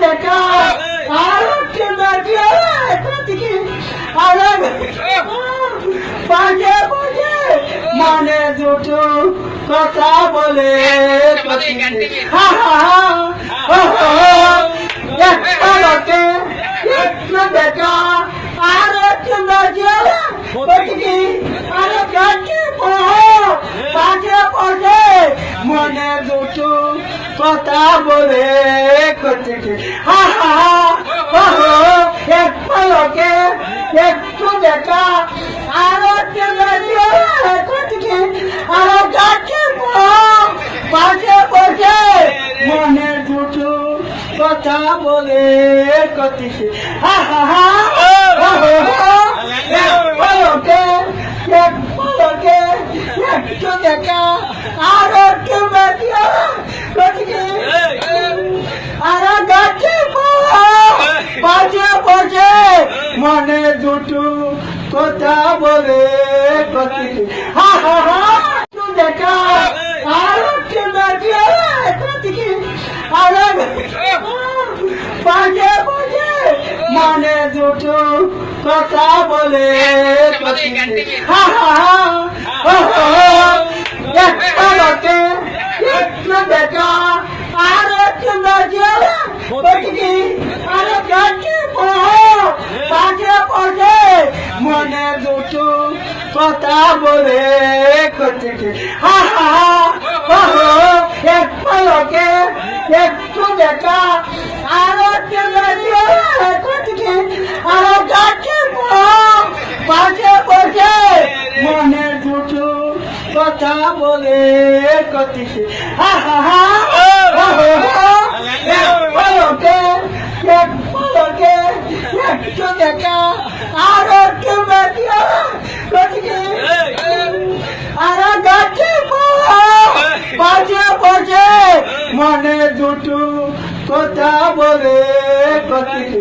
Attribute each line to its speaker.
Speaker 1: দেখা আর একটু দেখা পাঁচে বসে মনে দুটো কথা বলে একটু দেখা আর একটু দেখা পাঁচে বসে মনে দুটো কথা বলে একটু দেখা আর পাশে বসে মনে দুটো কথা বলে কতিছে একটু দেখা আর একটু আর গাছে পাশে বসে মনে দুটো কথা বলে কতিছে দেখা আর একটু পাশে বসে মনে দুটো কথা বলে একটু দেখা আর একটু পাশে বসে মনে দুটো কথা বলে একটু দেখা আর পাশে বসে মনে দুটো কথা বলে কতিছে একটু দেখা আর একটু আর গাছে পাশে বসে মনে দুটো কথা বলে কতিছে